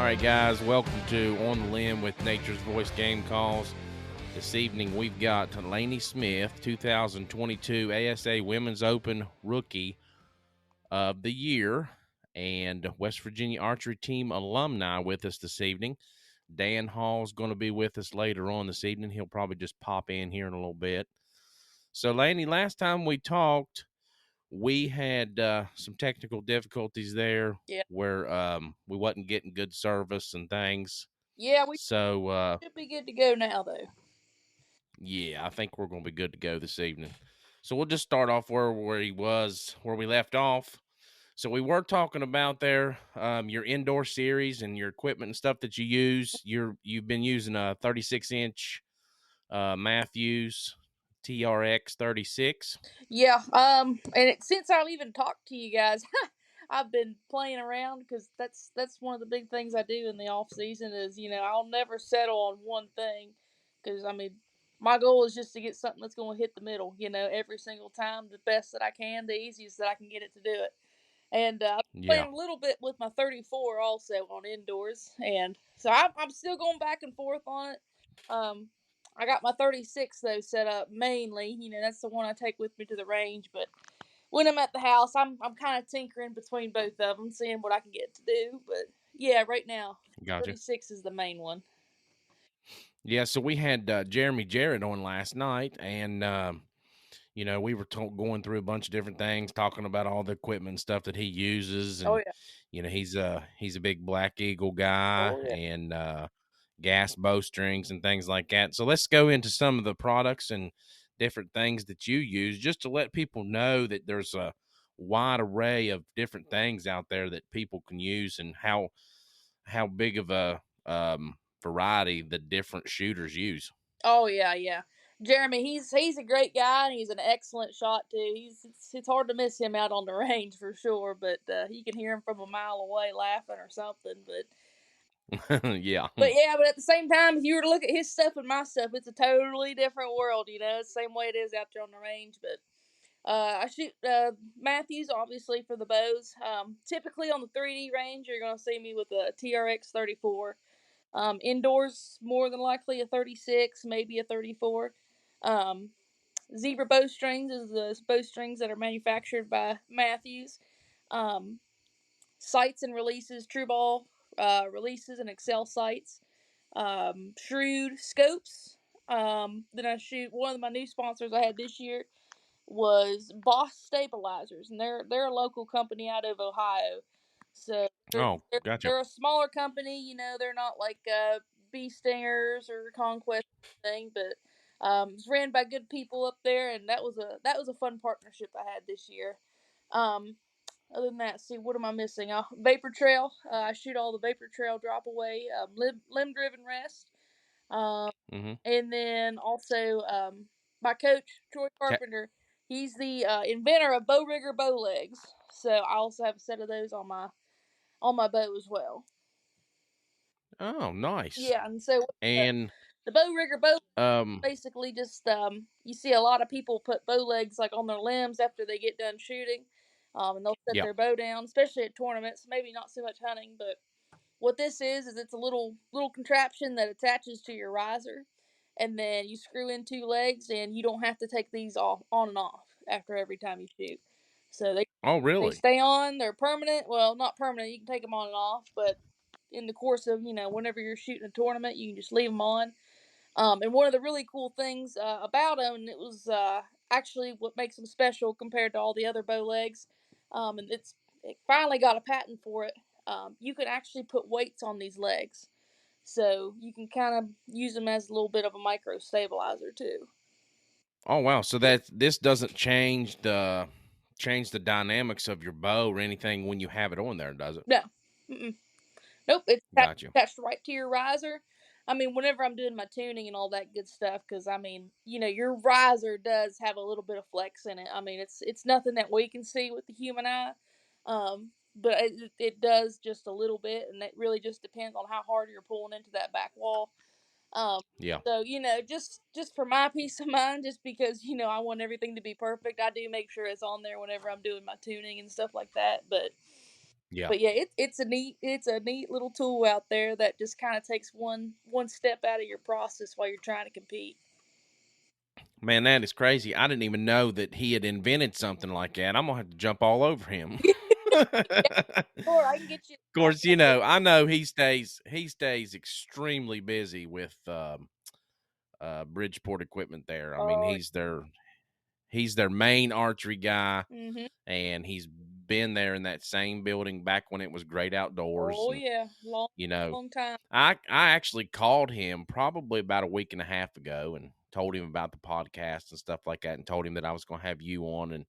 right, guys, welcome to On the Limb with Nature's Voice Game Calls. This evening, we've got Lainey Smith, 2022 ASA Women's Open Rookie of the Year, and West Virginia Archery Team alumni with us this evening. Dan Hall's going to be with us later on this evening. He'll probably just pop in here in a little bit. So, Lainey, last time we talked, we had some technical difficulties there Yeah. where we wasn't getting good service and things. Yeah, we So, should be good to go now, though. yeah, I think we're going to be good to go this evening. So we'll just start off where we left off. So we were talking about your indoor series and your equipment and stuff that you use. You've been using a 36-inch Matthews TRX 36. Yeah. Since I've even talked to you guys, I've been playing around because that's one of the big things I do in the off season is I'll never settle on one thing because my goal is just to get something that's going to hit the middle. Every single time the best that I can, the easiest that I can get it to do it. And I'm Yeah, playing a little bit with my 34 also on indoors, and so I'm still going back and forth on it. Um, I got my 36 though set up mainly. That's the one I take with me to the range. But when I'm at the house, I'm kind of tinkering between both of them, seeing what I can get to do. But yeah, right now, gotcha. 36 is the main one. Yeah, so we had Jeremy Jarrett on last night, and we were going through a bunch of different things, talking about all the equipment and stuff that he uses, Oh and yeah, he's a big Black Eagle guy oh yeah. and gas bowstrings and things like that. So let's go into some of the products and different things that you use, just to let people know that there's a wide array of different things out there that people can use, and how big of a variety the different shooters use. Oh yeah, yeah. Jeremy, he's a great guy and he's an excellent shot too. It's hard to miss him out on the range for sure, but you can hear him from a mile away laughing or something. Yeah. But at the same time, if you were to look at his stuff and my stuff, it's a totally different world. Same way it is out there on the range. But I shoot Matthews obviously for the bows. Typically on the 3D range, you're gonna see me with a TRX 34. Indoors, more than likely a 36, maybe a 34. Um, Zebra bowstrings is the bowstrings that are manufactured by Matthews. Um, Sights and releases, True Ball releases and Excel sights. Shrewd scopes. Then I shoot one of my new sponsors I had this year was Boss Stabilizers, and they're a local company out of Ohio. So Oh, they're, gotcha. they're a smaller company. They're not like Bee Stingers or Conquest thing, but it's ran by good people up there, and that was a fun partnership I had this year. Um, Other than that, see what am I missing? Vapor Trail. I shoot all the Vapor Trail drop away limb driven rest. Um, Mm-hmm. and then also my coach Troy Carpenter. He's the inventor of bow rigger bow legs. So I also have a set of those on my bow as well. Oh, nice. Yeah, and so And the bow rigger bow um, basically just you see a lot of people put bow legs like on their limbs after they get done shooting, and they'll set yeah. their bow down, especially at tournaments. Maybe not so much hunting, but what this is it's a little contraption that attaches to your riser, and then you screw in two legs, and you don't have to take these off on and off after every time you shoot. So Oh, they really? stay on. They're permanent. Well, not permanent. You can take them on and off, but in the course of whenever you're shooting a tournament, you can just leave them on. And one of the really cool things about them, and it was actually what makes them special compared to all the other bow legs, and it finally got a patent for it. You can actually put weights on these legs, so you can kind of use them as a little bit of a micro stabilizer too. Oh, wow. So Yeah. this doesn't change the dynamics of your bow or anything when you have it on there, does it? No, mm-mm. Nope. It's Gotcha. attached right to your riser. Whenever I'm doing my tuning and all that good stuff, because your riser does have a little bit of flex in it. It's nothing that we can see with the human eye, but it does just a little bit, and that really just depends on how hard you're pulling into that back wall. Um, Yeah. so just for my peace of mind, just because I want everything to be perfect, I do make sure it's on there whenever I'm doing my tuning and stuff like that. But Yeah. But yeah, it's a neat little tool out there that just kind of takes one step out of your process while you're trying to compete. Man, that is crazy. I didn't even know that he had invented something like that. I'm gonna have to jump all over him. Yeah, Of sure, I can get you. course, I know he stays extremely busy with Bridgeport equipment there. I mean, Oh, he's their main archery guy, mm-hmm. and he's been there in that same building back when it was Great Outdoors. Oh And yeah, you know, long time. I actually called him probably about a week and a half ago and told him about the podcast and stuff like that, and told him that I was going to have you on, and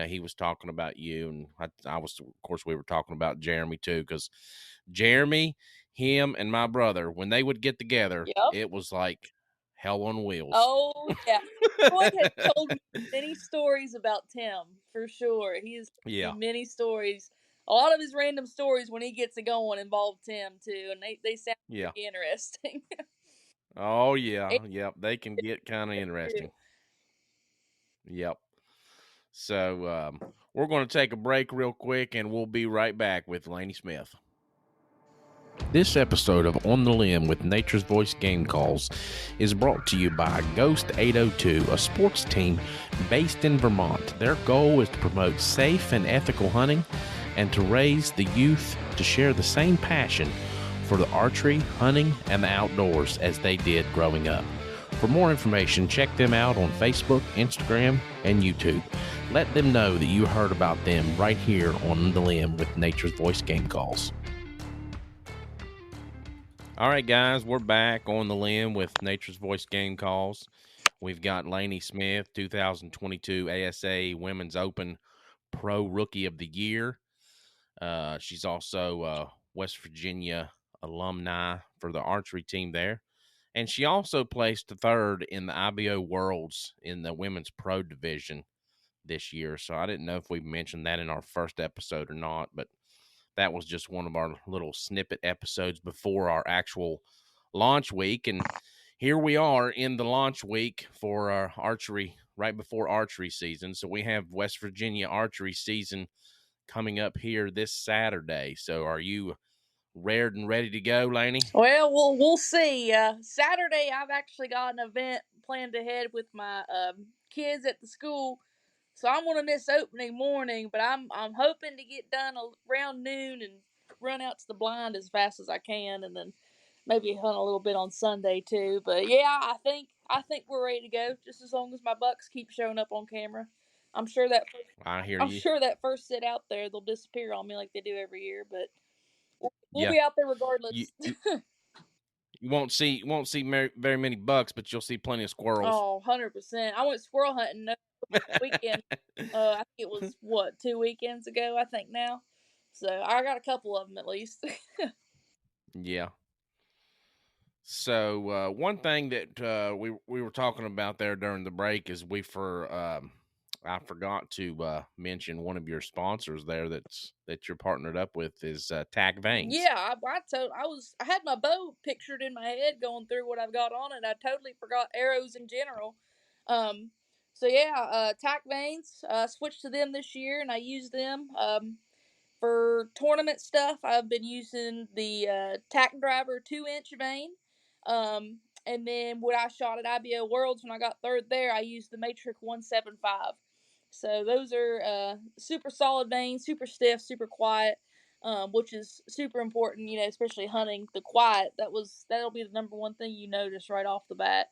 he was talking about you, and I was, of course, we were talking about Jeremy too, because Jeremy, him, and my brother, when they would get together, Yep. it was like hell on wheels. Oh yeah. Troy has told me many stories about Tim for sure. He has told me Yeah, many stories. A lot of his random stories when he gets it going involve Tim too, and they sound yeah. pretty interesting. Oh yeah, yep. They can get kind of Too. interesting. Yep. So we're going to take a break real quick, and we'll be right back with Lainey Smith. This episode of On the Limb with Nature's Voice Game Calls is brought to you by Ghost 802, a sports team based in Vermont. Their goal is to promote safe and ethical hunting and to raise the youth to share the same passion for the archery, hunting, and the outdoors as they did growing up. For more information, check them out on Facebook, Instagram, and YouTube. Let them know that you heard about them right here on the Limb with Nature's Voice Game Calls. All right, guys, we're back on the limb with Nature's Voice Game Calls. We've got Lainey Smith, 2022 ASA Women's Open Pro Rookie of the Year. She's also West Virginia alumni for the archery team there. And she also placed third in the IBO Worlds in the Women's Pro Division this year. So I didn't know if we mentioned that in our first episode or not, but that was just one of our little snippet episodes before our actual launch week. And here we are in the launch week for our archery, right before archery season. So we have West Virginia archery season coming up here this Saturday. So are you rared and ready to go, Lainey? Well, we'll see. Saturday, I've actually got an event planned ahead with my kids at the school, so I'm gonna miss opening morning. But I'm hoping to get done around noon and run out to the blind as fast as I can, and then maybe hunt a little bit on Sunday too. But yeah, I think we're ready to go. Just as long as my bucks keep showing up on camera, I'm sure that I hear I'm you. sure that first sit out there they'll disappear on me like they do every year. But we'll Yeah. be out there You, regardless. you, you won't see very many bucks, but you'll see plenty of squirrels. Oh, 100%. I went squirrel hunting weekend. I think it was what 2 weekends ago. I think now, so I got a couple of them at least. Yeah. So one thing that we were talking about there during the break is I forgot to mention one of your sponsors there that you're partnered up with is Tack Veins. Yeah, I had my bow pictured in my head going through what I've got on it. I totally forgot arrows in general. Um, so yeah, tack veins. Switched to them this year, and I use them. For tournament stuff, I've been using the Tack Driver 2-inch vein. And then when I shot at IBO Worlds when I got third there, I used the Matrix 175. So those are super solid veins, super stiff, super quiet, which is super important, especially hunting. The quiet, that'll be the number one thing you notice right off the bat.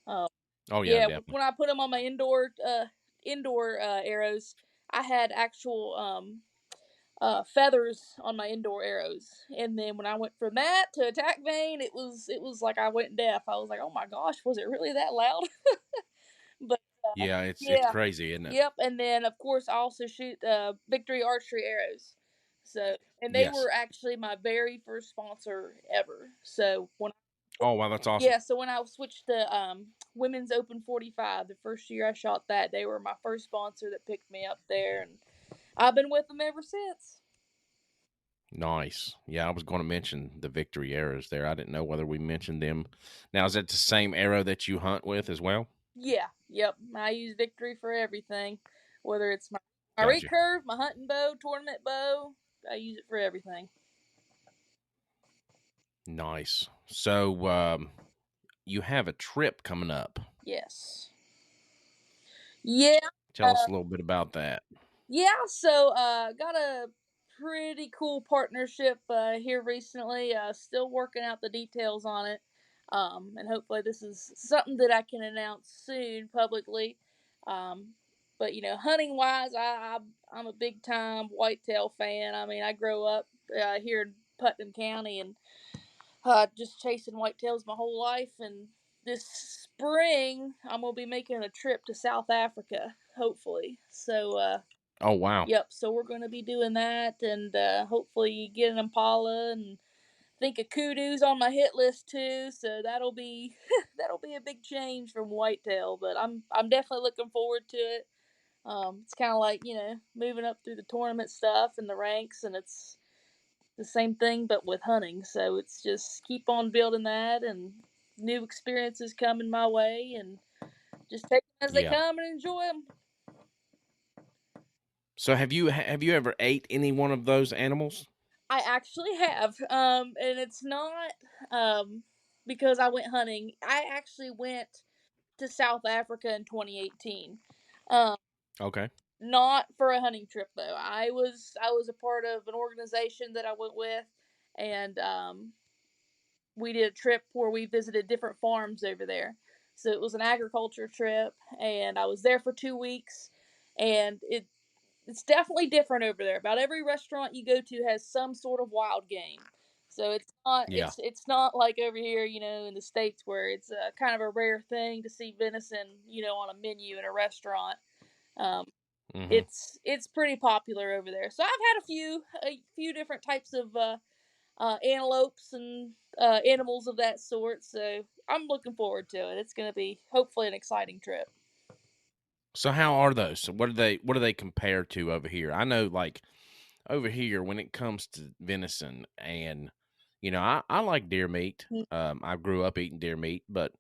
Um, Oh yeah, yeah, definitely. when I put them on my indoor arrows, I had actual feathers on my indoor arrows. And then when I went from that to attack vein, it was like I went deaf. I was like, oh my gosh, was it really that loud? But Yeah, it's yeah, crazy, isn't it? yep. And then of course I also shoot Victory archery arrows. So and they Yes. were actually my very first sponsor ever. So Oh wow, that's awesome. yeah, so when I switched to Women's Open 45, the first year I shot that, they were my first sponsor that picked me up there, and I've been with them ever since. Nice. Yeah, I was going to mention the Victory arrows there. I didn't know whether we mentioned them. Now, is that the same arrow that you hunt with as well? Yeah, yep. I use Victory for everything, whether it's my Gotcha. recurve, my hunting bow, tournament bow. use it for everything. Nice. So, you have a trip coming up. Yes. Yeah. Tell us a little bit about that. Yeah, so got a pretty cool partnership here recently. Still working out the details on it. And hopefully this is something that I can announce soon publicly. Um, but hunting wise, I'm a big time whitetail fan. I mean, I grew up here in Putnam County and just chasing whitetails my whole life. And this spring, I'm gonna be making a trip to South Africa, hopefully. So Oh, wow. yep, so we're gonna be doing that, and hopefully get an impala, and think a kudu's on my hit list too. So that'll be that'll be a big change from whitetail, but I'm definitely looking forward to it. It's kind of like moving up through the tournament stuff and the ranks, and it's the same thing but with hunting. So it's just keep on building that, and new experiences coming my way, and just take them as they Yeah. come and enjoy them. So have you ever ate any one of those animals? I actually have, and it's not um because I went hunting. I actually went to South Africa in 2018. Um, Okay. not for a hunting trip though. I was a part of an organization that I went with, and we did a trip where we visited different farms over there. So it was an agriculture trip, and I was there for 2 weeks, and it's definitely different over there. About every restaurant you go to has some sort of wild game. So it's not Yeah. it's not like over here, in the states where it's kind of a rare thing to see venison, on a menu in a restaurant. Um, Mhm. it's pretty popular over there. So I've had a few different types of antelopes and animals of that sort. So I'm looking forward to it. It's going to be hopefully an exciting trip. So how are those? So what do they compare to over here? I know, like, over here when it comes to venison, and I like deer meat. Mm. I grew up eating deer meat, but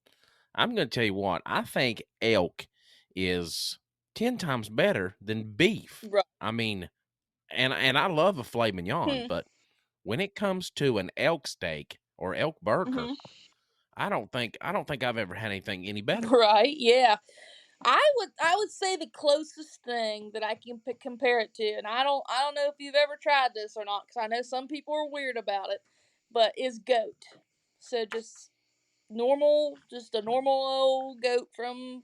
I'm going to tell you what, I think elk is 10 times better than beef. Right. I mean, and I love a filet mignon, Hmm. but when it comes to an elk steak or elk burger, Hmm. I don't think I've ever had anything any better. Right. Yeah. I would say the closest thing that I can compare it to, and I don't know if you've ever tried this or not, because I know some people are weird about it, but is goat. So just a normal old goat from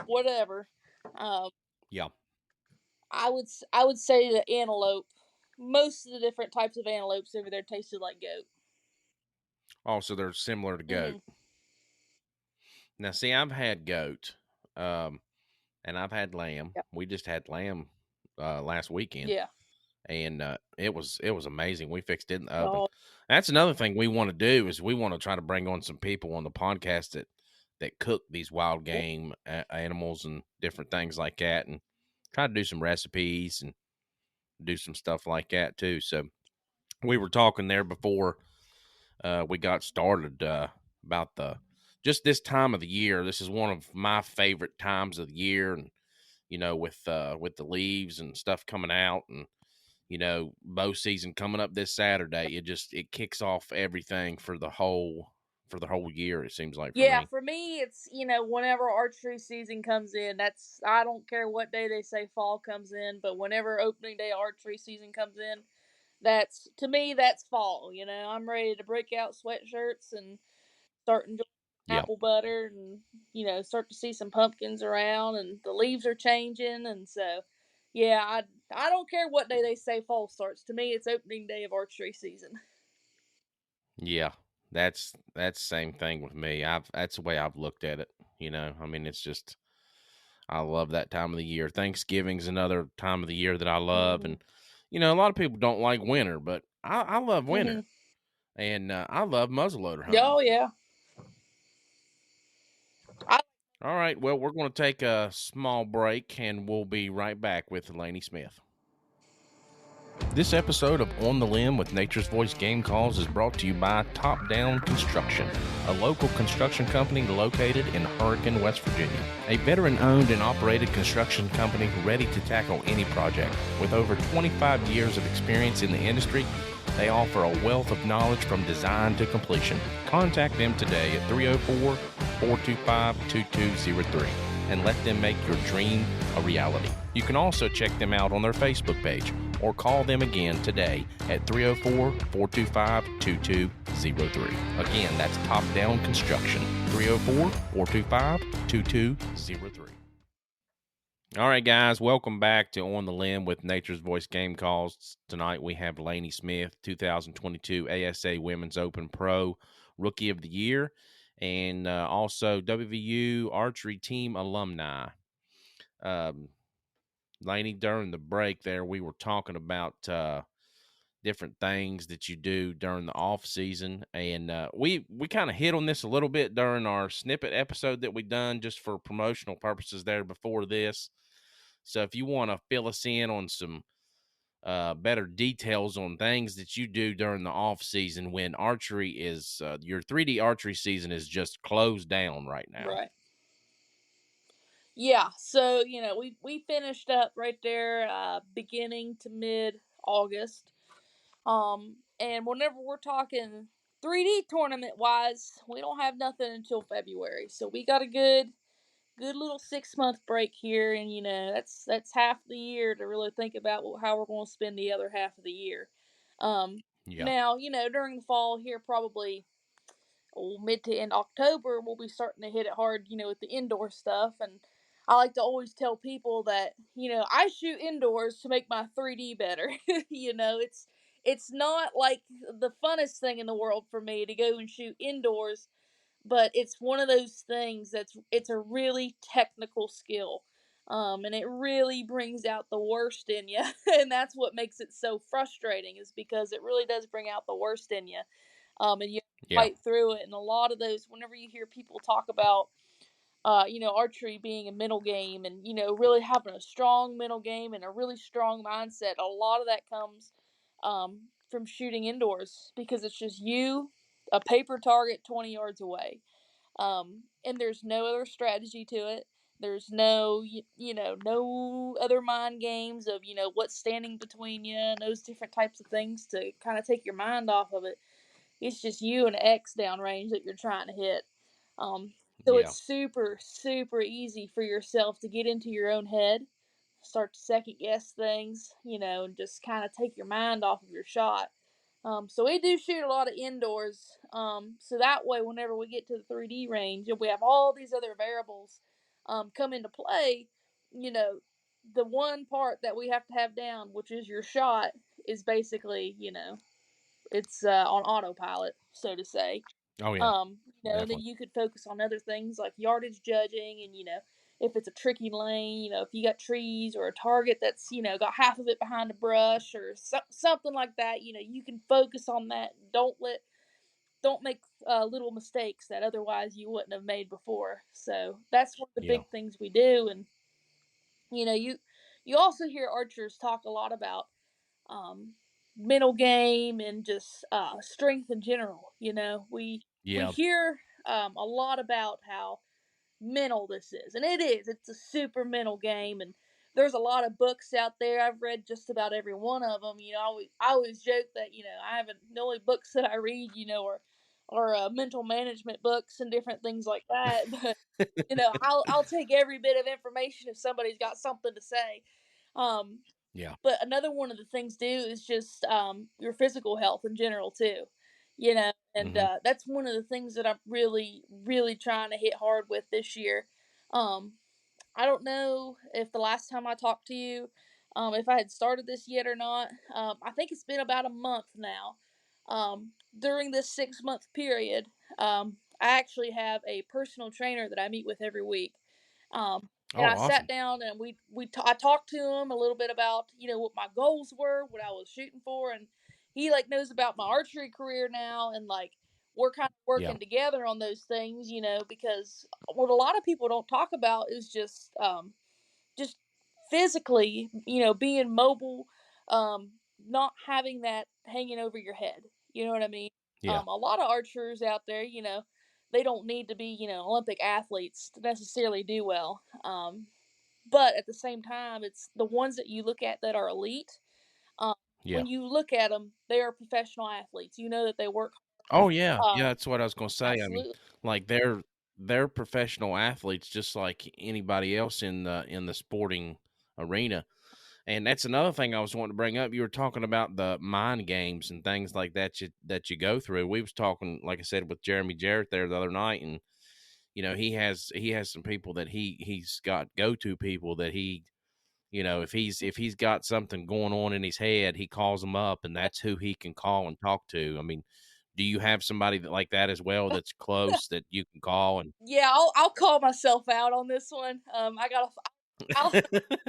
whatever. Um, Yeah. I would say the antelope. Most of the different types of antelopes over there tasted like goat. Also, they're similar to goat. Hmm. Now, see, I've had goat, um, and I've had lamb. Yeah. We just had lamb last weekend, Yeah. and it was amazing. We fixed it in the oven. Oh. That's another thing we want to do is we want to try to bring on some people on the podcast that cook these wild game animals and different things like that, and try to do some recipes and do some stuff like that too. So we were talking there before we got started about the just this time of the year. This is one of my favorite times of the year, and with the leaves and stuff coming out, and bow season coming up this Saturday, it kicks off everything for the whole year. It seems like for Yeah, me. for me, it's whenever archery season comes in. I don't care what day they say fall comes in, but whenever opening day archery season comes in, that's to me that's fall. I'm ready to break out sweatshirts and start enjoying Yeah, apple butter, and start to see some pumpkins around, and the leaves are changing, and so yeah, I don't care what day they say fall starts. To me, it's opening day of archery season. yeah. That's the same thing with me. That's the way I've looked at it. I mean, it's just I love that time of the year. Thanksgiving's another time of the year that I love, Hmm. and a lot of people don't like winter, but I love Hmm. winter, and I love muzzleloader hunting. Oh yeah. I All right, well, we're going to take a small break, and we'll be right back with Lainey Smith. This episode of On the Limb with Nature's Voice Game Calls is brought to you by Top Down Construction, a local construction company located in Hurricane, West Virginia. A veteran-owned and operated construction company ready to tackle any project. With over 25 years of experience in the industry, they offer a wealth of knowledge from design to completion. Contact them today at 304-425-2203 and let them make your dream a reality. You can also check them out on their Facebook page or call them again today at 304-425-2203. Again, that's Top Down Construction, 304-425-2203. All right, guys, welcome back to On the Limb with Nature's Voice Game Calls. Tonight we have Lainey Smith, 2022 ASA Women's Open Pro Rookie of the Year, and also WVU Archery Team alumni. Lainey, during the break there, we were talking about different things that you do during the off season, and we kind of hit on this a little bit during our snippet episode that we done just for promotional purposes there before this. So if you want to fill us in on some better details on things that you do during the off season when archery is your 3D archery season is just closed down right now. Right. Yeah. So we finished up right there, beginning to mid August. And whenever we're talking 3D tournament wise, we don't have nothing until February. So we got a good little 6 month break here, and that's half the year to really think about how we're going to spend the other half of the year. Yeah. Now during the fall here, probably mid to end October, we'll be starting to hit it hard, with the indoor stuff. And I like to always tell people that I shoot indoors to make my 3D better. It's not like the funnest thing in the world for me to go and shoot indoors, but it's one of those things it's a really technical skill. And it really brings out the worst in you. And that's what makes it so frustrating, is because it really does bring out the worst in you. And you Yeah. fight through it. And a lot of those, whenever you hear people talk about archery being a mental game, and really having a strong mental game and a really strong mindset, a lot of that comes from shooting indoors, because it's just you, a paper target 20 yards away. And there's no other strategy to it. There's no other mind games of what's standing between you and those different types of things to kind of take your mind off of it. It's just you and X downrange that you're trying to hit. So Yeah. it's super, super easy for yourself to get into your own head, start to second guess things, and just kind of take your mind off of your shot. So we do shoot a lot of indoors. So that way, whenever we get to the 3D range and we have all these other variables come into play, you know, the one part that we have to have down, which is your shot, is basically, it's on autopilot, so to say. Oh yeah. Then Definitely. you could focus on other things like yardage judging, and if it's a tricky lane, if you got trees or a target that's got half of it behind a brush or something like that, you can focus on that. Don't make little mistakes that otherwise you wouldn't have made before. So that's one of the Yeah. big things we do. And you also hear archers talk a lot about um, mental game and just strength in general. We Yeah. hear a lot about how mental this is, and it is. It's a super mental game, and there's a lot of books out there. I've read just about every one of them. I always joke that I haven't the only books that I read, are mental management books and different things like that. But I'll take every bit of information if somebody's got something to say. Um, Yeah. but another one of the things too is just your physical health in general too. And Mm-hmm. that's one of the things that I'm really, really trying to hit hard with this year. Um, I don't know if the last time I talked to you, if I had started this yet or not. I think it's been about a month now. During this 6 month period, I actually have a personal trainer that I meet with every week. And Oh, I sat awesome. down and I talked to him a little bit about what my goals were, what I was shooting for, and he knows about my archery career now, and we're kind of Yeah. working together on those things, because what a lot of people don't talk about is just physically, being mobile, not having that hanging over your head. You know what I mean? Yeah. A lot of archers out there, they don't need to be, Olympic athletes to necessarily do well. But at the same time, it's the ones that you look at that are elite. Um, Yeah. when you look at them, they are professional athletes. You know that they work. Oh, yeah. Yeah, Um, that's what I was gonna say. I mean, absolutely. like, they're professional athletes just like anybody else in the sporting arena. And that's another thing I was wanting to bring up. You were talking about the mind games and things like that you go through. We was talking, like I said, with Jeremy Jarrett there the other night, and he has some people that he's got go to people that if he's got something going on in his head, he calls them up, and that's who he can call and talk to. I mean, do you have somebody like that as well that's close that you can call and Yeah, I'll call myself out on this one. I'll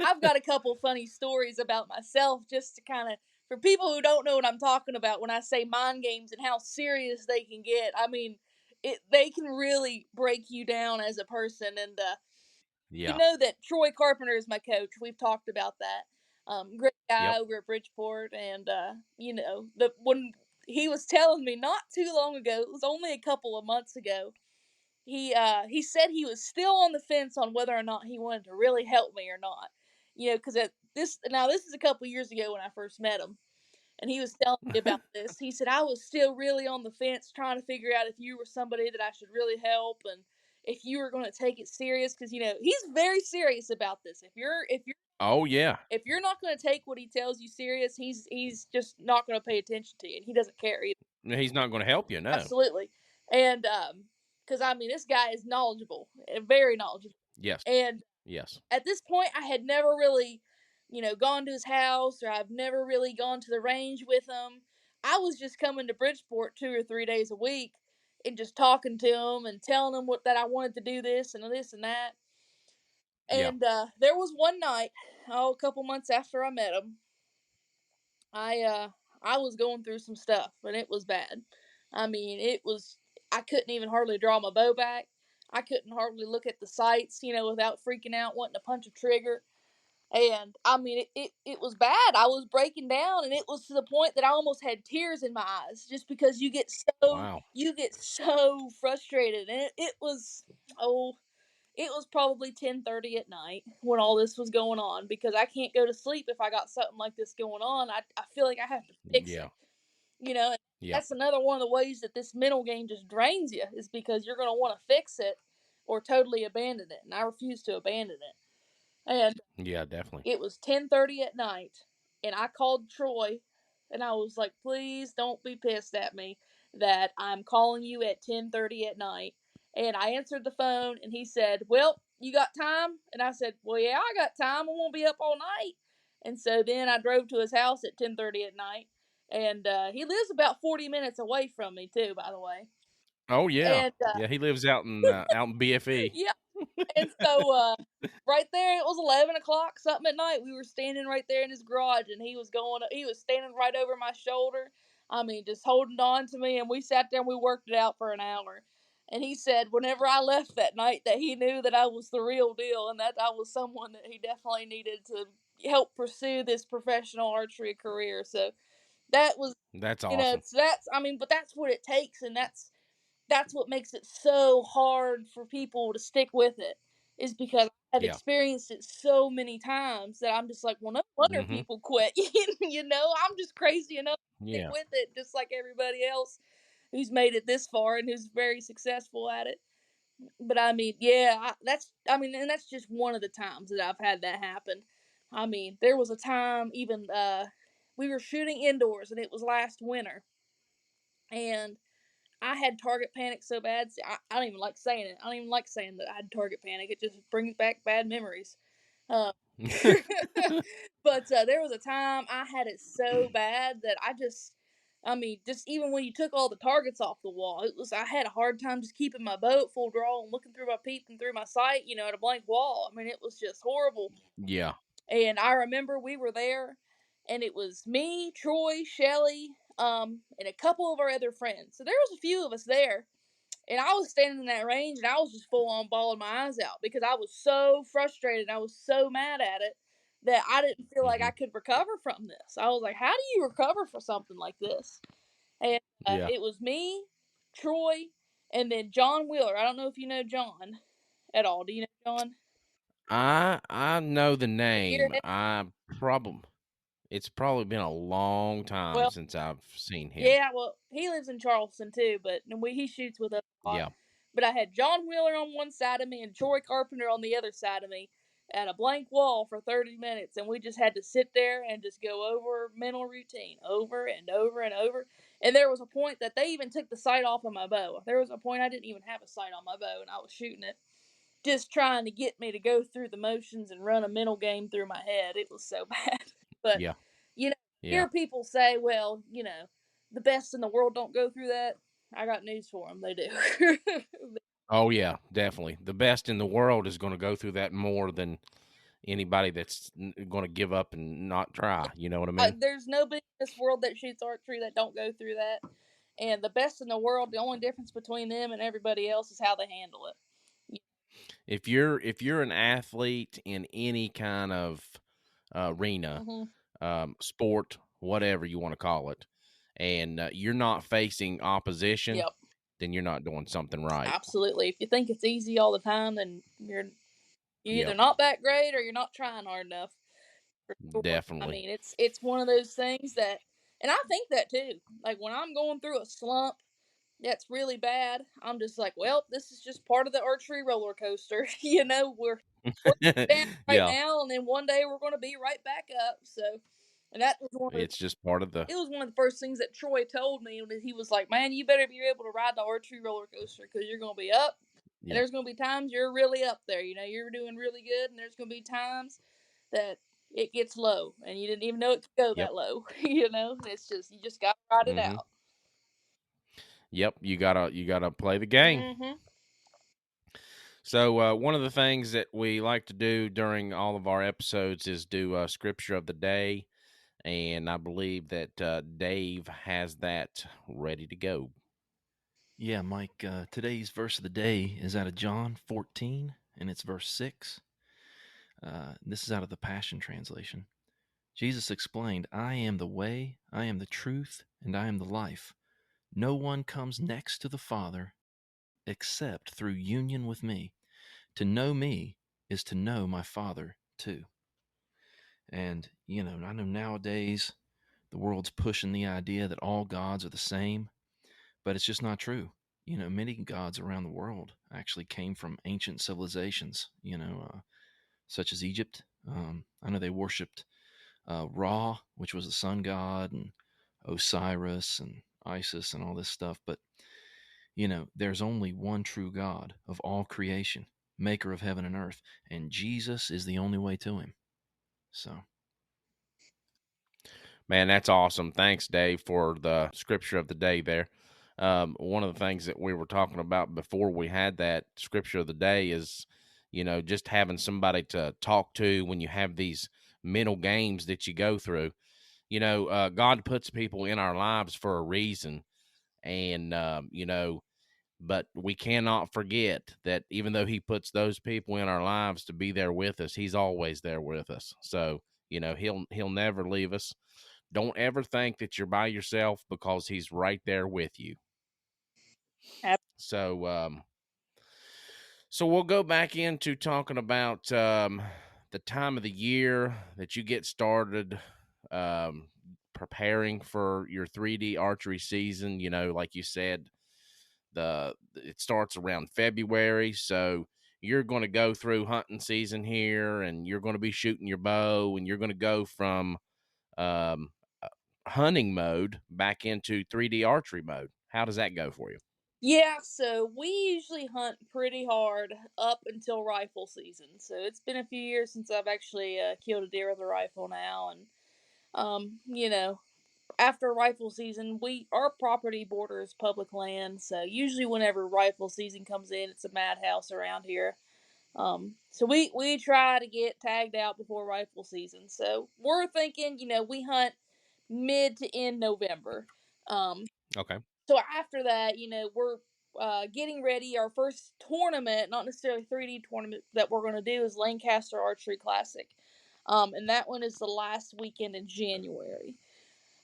I've got a couple funny stories about myself just to kind of for people who don't know what I'm talking about when I say mind games and how serious they can get. I mean, they can really break you down as a person. And you yeah, know that Troy Carpenter is my coach. We've talked about that. Great guy yep. over at Bridgeport, and the when he was telling me not too long ago, it was only a couple of months ago. He said he was still on the fence on whether or not he wanted to really help me or not. Because this is a couple years ago when I first met him, and he was telling me about this. He said I was still really on the fence, trying to figure out if you were somebody that I should really help and if you were going to take it serious. Because he's very serious about this. Oh yeah. If you're not going to take what he tells you serious, he's just not going to pay attention to you, and he doesn't care either. He's not going to help you. No. Absolutely, and because I mean this guy is knowledgeable, very knowledgeable, Yes. and Yes. at this point, I had never really, gone to his house, or I've never really gone to the range with him. I was just coming to Bridgeport 2 or 3 days a week and just talking to him and telling him that I wanted to do this and that. Yeah. And there was one night, a couple months after I met him, I uh, I was going through some stuff, and it was bad. I mean, I couldn't even hardly draw my bow back. I couldn't hardly look at the sights, without freaking out, wanting to punch a trigger. And I mean, it was bad. I was breaking down, and it was to the point that I almost had tears in my eyes, just because Wow. you get so frustrated. And oh, it was probably 10:30 at night when all this was going on, because I can't go to sleep if I got something like this going on. I feel like I have to fix it. Yeah. And Yep. that's another one of the ways that this mental game just drains you, is because you're going to want to fix it or totally abandon it. And I refuse to abandon it. And Yeah, definitely. it was 10:30 at night, and I called Troy, and I was like, "Please don't be pissed at me that I'm calling you at 10:30 at night." And I answered the phone, and he said, "Well, you got time?" And I said, "Well, yeah, I got time. I won't be up all night." And so then I drove to his house at 10:30 at night, and he lives about 40 minutes away from me too, by the way. Oh yeah. And Yeah, he lives out in BFE. yeah, and so, right there, it was 11 o'clock, something at night. We were standing right there in his garage, and he was standing right over my shoulder. I mean, just holding on to me, and we sat there and we worked it out for an hour. And he said, whenever I left that night, that he knew that I was the real deal, and that I was someone that he definitely needed to help pursue this professional archery career. So that was, That's awesome. I mean, but that's what it takes, and that's what makes it so hard for people to stick with it, is because I've Yeah. experienced it so many times that I'm just like, well, no wonder Mhm. people quit. I'm just crazy enough to stick Yeah. with it, just like everybody else who's made it this far and who's very successful at it. But I mean, yeah, and that's just one of the times that I've had that happen. I mean, there was a time even we were shooting indoors, and it was last winter, and I had target panic so bad. See, I don't even like saying it. I don't even like saying that I had target panic. It just brings back bad memories. Uh, but there was a time I had it so bad that I mean, just even when you took all the targets off the wall, I had a hard time just keeping my bow at full draw and looking through my peeping through my sight, at a blank wall. I mean, it was just horrible. Yeah. And I remember we were there, and it was me, Troy, Shelly, and a couple of our other friends. So there was a few of us there, and I was standing in that range, and I was just full on bawling my eyes out because I was so frustrated. I was so mad at it. that I didn't feel like I Hmm. could recover from this. I was like, how do you recover from something like this? And Yeah. it was me, Troy, and then John Wheeler. I don't know if you know John at all. Do you know John? I know the You're name. It's probably been a long time well, since I've seen him. yeah, well, he lives in Charleston too, but he shoots with us a lot. Yeah. But I had John Wheeler on one side of me and Troy Carpenter on the other side of me at a blank wall for 30 minutes, and we just had to sit there and just go over mental routine over and over and over. And there was a point that they even took the sight off of my bow. There was a point I didn't even have a sight on my bow, and I was shooting it, just trying to get me to go through the motions and run a mental game through my head. It was so bad. But, Yeah. you know, Yeah. hear people say, well, the best in the world don't go through that. I got news for them. They do. Oh yeah, definitely. The best in the world is going to go through that more than anybody that's going to give up and not try. You know what I mean? There's nobody in this world that shoots archery that don't go through that. And the best in the world, the only difference between them and everybody else is how they handle it. If you're an athlete in any kind of arena, Mm-hmm. sport, whatever you want to call it, and you're not facing opposition, Yep. then you're not doing something right. Absolutely. If you think it's easy all the time, then you're either Yep, not that great or you're not trying hard enough. For sure. I definitely. mean, it's one of those things that, and I think that too. Like when I'm going through a slump that's really bad, I'm just like, well, this is just part of the archery roller coaster. We're down right Yeah, now, and then one day we're going to be right back up. So, and that was one of it's just part of the. it was one of the first things that Troy told me when he was like, "Man, you better be able to ride the archery roller coaster because you're going to be up, and Yeah, there's going to be times you're really up there. You're doing really good, and there's going to be times that it gets low, and you didn't even know it could go yep, that low. It's just you just got to ride it hmm, out." yep. You gotta play the game. Mhm. So one of the things that we like to do during all of our episodes is do a scripture of the day, and I believe that Dave has that ready to go. Yeah, Mike, today's verse of the day is out of John 14, and it's verse 6. This is out of the Passion Translation. Jesus explained, I am the way, I am the truth, and I am the life. No one comes next to the Father except through union with me. To know me is to know my Father too. And, I know nowadays the world's pushing the idea that all gods are the same, but it's just not true. Many gods around the world actually came from ancient civilizations, such as Egypt. I know they worshipped Ra, which was the sun god, and Osiris and Isis and all this stuff. But, there's only one true God of all creation, maker of heaven and earth, and Jesus is the only way to him. So, Man, that's awesome. Thanks, Dave, for the scripture of the day there. One of the things that we were talking about before we had that scripture of the day is, just having somebody to talk to when you have these mental games that you go through. God puts people in our lives for a reason. And, but we cannot forget that even though he puts those people in our lives to be there with us, he's always there with us. So, he'll never leave us. Don't ever think that you're by yourself because he's right there with you. Ab- So we'll go back into talking about the time of the year that you get started preparing for your 3D archery season. Like you said, it starts around February, so you're going to go through hunting season here, and you're going to be shooting your bow, and you're going to go from um, hunting mode back into 3D archery mode. How does that go for you? Yeah, so we usually hunt pretty hard up until rifle season. So it's been a few years since I've actually killed a deer with a rifle now, and after rifle season, our property borders public land, so usually whenever rifle season comes in, it's a madhouse around here. So we try to get tagged out before rifle season. So we're thinking, we hunt mid to end November. Um, Okay. so after that, we're getting ready. Our first tournament, not necessarily 3D tournament that we're going to do, is Lancaster Archery Classic. And that one is the last weekend in January.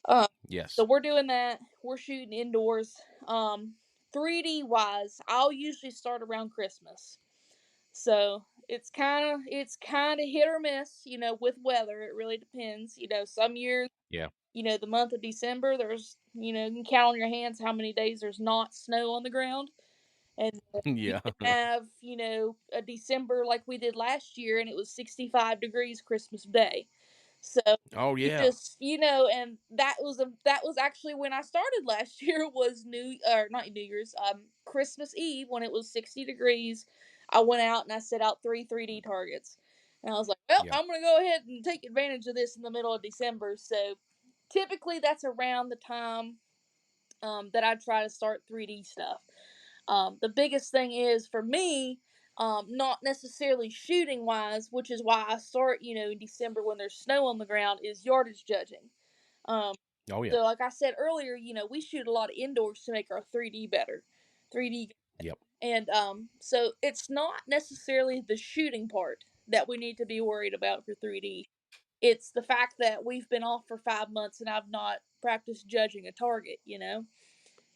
Um, so Yes. we're doing that. We're shooting indoors. 3D wise, I'll usually start around Christmas. So it's kind of hit or miss, with weather. It really depends. Some years, Yeah. the month of December, there's, you can count on your hands how many days there's not snow on the ground. And you Yeah. can have, a December like we did last year, and it was 65 degrees Christmas Day. So Oh you yeah. just, and that was actually when I started last year, was New or not New Year's, Christmas Eve, when it was 60 degrees. I went out and I set out 3D targets. And I was like, well, Yeah. I'm going to go ahead and take advantage of this in the middle of December. So typically that's around the time that I try to start 3D stuff. The biggest thing is for me, not necessarily shooting wise, which is why I start, in December when there's snow on the ground, is yardage judging. Um, Oh yeah. so, like I said earlier, we shoot a lot of indoors to make our 3D better. 3D. Yep. And so it's not necessarily the shooting part that we need to be worried about for 3D. It's the fact that we've been off for 5 months and I've not practiced judging a target.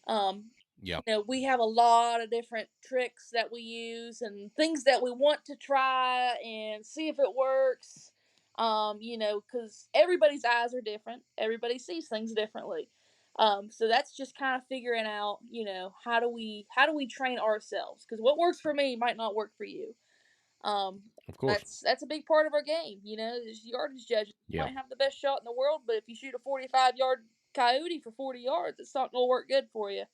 Um, Yep. we have a lot of different tricks that we use and things that we want to try and see if it works. Because everybody's eyes are different. Everybody sees things differently. So that's just kind of figuring out, how do we train ourselves? Because what works for me might not work for you. Um, Of course. that's a big part of our game. Is yardage judging. You Yeah. might have the best shot in the world, but if you shoot a 45-yard coyote for 40 yards, it's not gonna work good for you.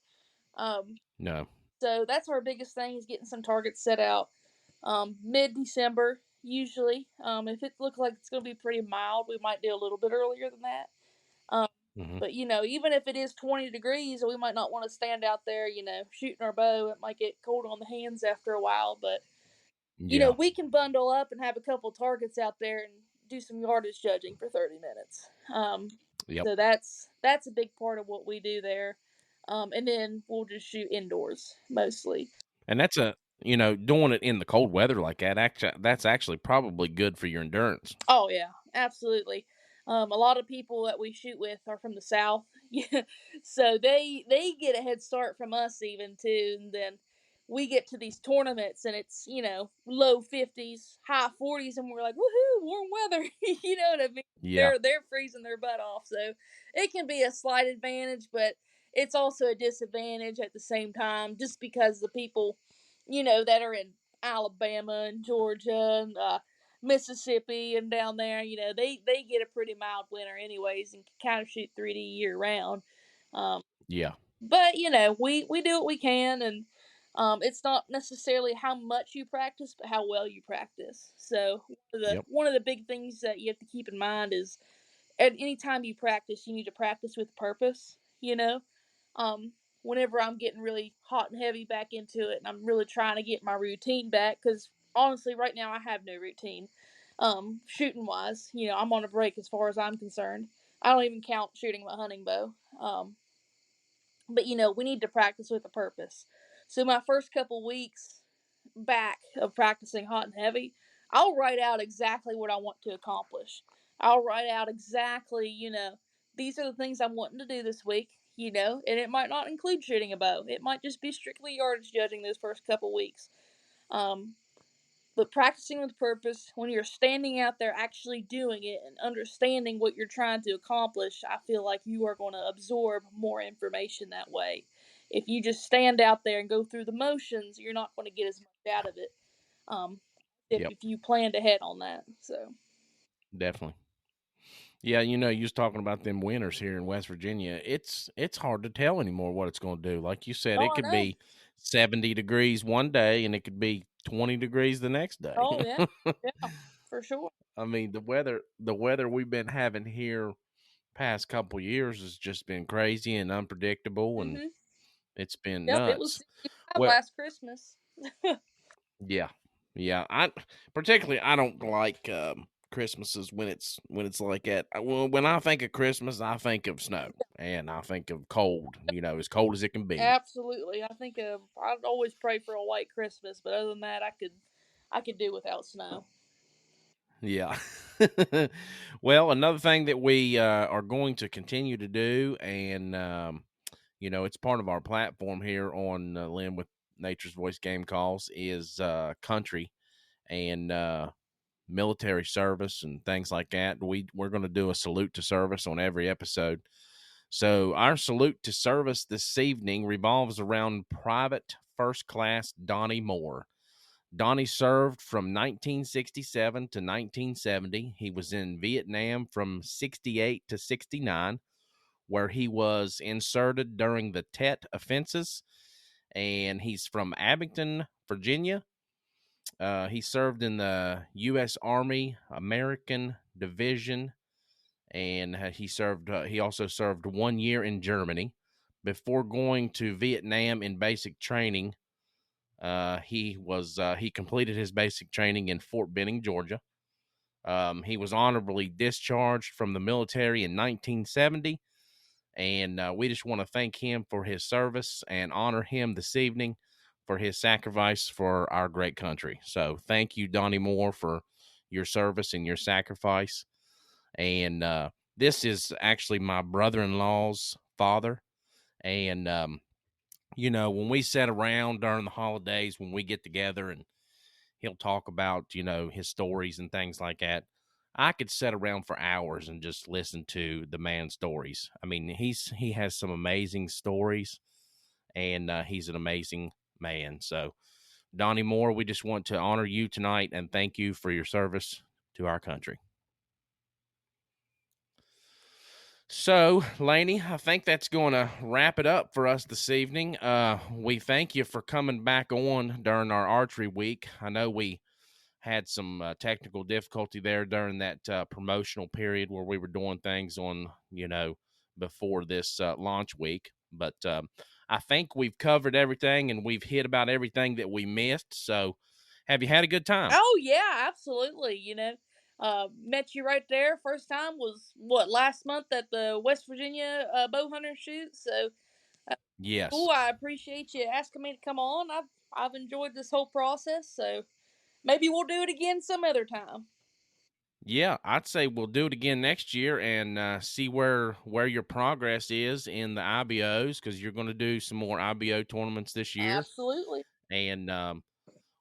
Um, No. so that's our biggest thing, is getting some targets set out. Mid December usually. If it looks like it's gonna be pretty mild, we might do a little bit earlier than that. Um, Hmm. but even if it is 20 degrees, we might not want to stand out there, shooting our bow. It might get cold on the hands after a while, but Yeah. we can bundle up and have a couple targets out there and do some yardage judging for 30 minutes. Yep. So that's a big part of what we do there. And then we'll just shoot indoors mostly. And that's doing it in the cold weather like that. Actually, that's actually probably good for your endurance. Oh yeah, absolutely. A lot of people that we shoot with are from the south, yeah, so they get a head start from us even too. And then we get to these tournaments and it's low 50s, high 40s, and we're like, woohoo, warm weather. You know what I mean? Yeah. They're freezing their butt off, so it can be a slight advantage, but it's also a disadvantage at the same time, just because the people that are in Alabama and Georgia and Mississippi and down there, they get a pretty mild winter anyways and can kind of shoot 3D year round. Um, Yeah. but we do what we can, and it's not necessarily how much you practice, but how well you practice. So one of the Yep. one of the big things that you have to keep in mind is, at any time you practice, you need to practice with purpose. Um, Whenever I'm getting really hot and heavy back into it, and I'm really trying to get my routine back, because honestly, right now I have no routine. Shooting wise, I'm on a break as far as I'm concerned. I don't even count shooting my hunting bow. But we need to practice with a purpose. So my first couple weeks back of practicing hot and heavy, I'll write out exactly what I want to accomplish. I'll write out exactly, these are the things I'm wanting to do this week, and it might not include shooting a bow. It might just be strictly yardage judging those first couple weeks. Um, but practicing with purpose, when you're standing out there actually doing it and understanding what you're trying to accomplish, I feel like you are going to absorb more information that way. If you just stand out there and go through the motions, you're not going to get as much out of it. Um, if, Yep. if you planned ahead on that. So, Definitely. Yeah, you was talking about them winters here in West Virginia. It's hard to tell anymore what it's going to do. Like you said, oh, it I could know. be 70 degrees one day and it could be 20 degrees the next day. Oh, yeah. Yeah, for sure. I mean, the weather we've been having here past couple years has just been crazy and unpredictable, and Hmm. it's been Yep, it was nuts. 65 Well, last Christmas. yeah. Yeah, I particularly I don't like Christmases when it's like that. Well, when I think of Christmas, I think of snow and I think of cold. As cold as it can be. Absolutely. I'd always pray for a white Christmas, but other than that, I could do without snow. Yeah. Well, another thing that we are going to continue to do, and it's part of our platform here on Limb with Nature's Voice Game Calls, is country and military service and things like that. We're going to do a salute to service on every episode. So our salute to service this evening revolves around Private First Class Donnie Moore. Donnie served from 1967 to 1970. He was in Vietnam from 68 to 69, where he was inserted during the Tet offenses. And he's from Abington, Virginia. He served in the U.S. Army American Division, and he also served 1 year in Germany before going to Vietnam in basic training. He completed his basic training in Fort Benning, Georgia. He was honorably discharged from the military in 1970, and we just want to thank him for his service and honor him this evening for his sacrifice for our great country. So thank you, Donnie Moore, for your service and your sacrifice. And this is actually my brother-in-law's father. And when we sit around during the holidays, when we get together and he'll talk about, his stories and things like that, I could sit around for hours and just listen to the man's stories. I mean, he has some amazing stories, and he's an amazing man. So, Donnie Moore, we just want to honor you tonight and thank you for your service to our country. So, Lainey, I think that's going to wrap it up for us this evening. We thank you for coming back on during our archery week. I know we had some technical difficulty there during that promotional period where we were doing things on, before this launch week. But I think we've covered everything and we've hit about everything that we missed. So, have you had a good time? Oh yeah, absolutely. Met you right there. First time was last month at the West Virginia bow hunter shoot. So Yes. cool. I appreciate you asking me to come on. I've enjoyed this whole process. So maybe we'll do it again some other time. Yeah, I'd say we'll do it again next year and see where your progress is in the IBOs, because you're going to do some more IBO tournaments this year, Absolutely. and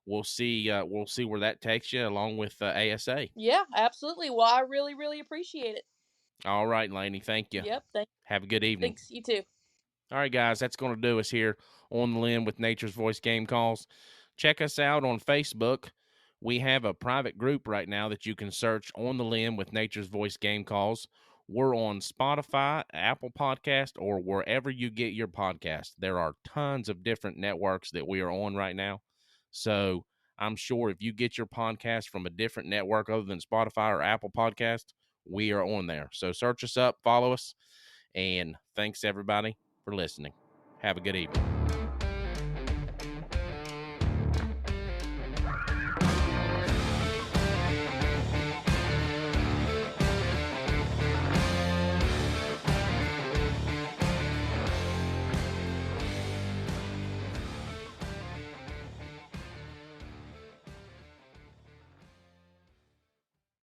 we'll see where that takes you along with ASA. Yeah, absolutely. Well, I really, really appreciate it. All right, Lainey, thank you. Yep. Have a good evening. Thanks. You too. All right, guys, that's going to do us here on the Limb with Nature's Voice Game Calls. Check us out on Facebook. We have a private group right now that you can search On the Limb with Nature's Voice Game Calls. We're on Spotify, Apple Podcast, or wherever you get your podcast. There are tons of different networks that we are on right now. So I'm sure if you get your podcast from a different network other than Spotify or Apple Podcast, we are on there. So search us up, follow us, and thanks everybody for listening. Have a good evening.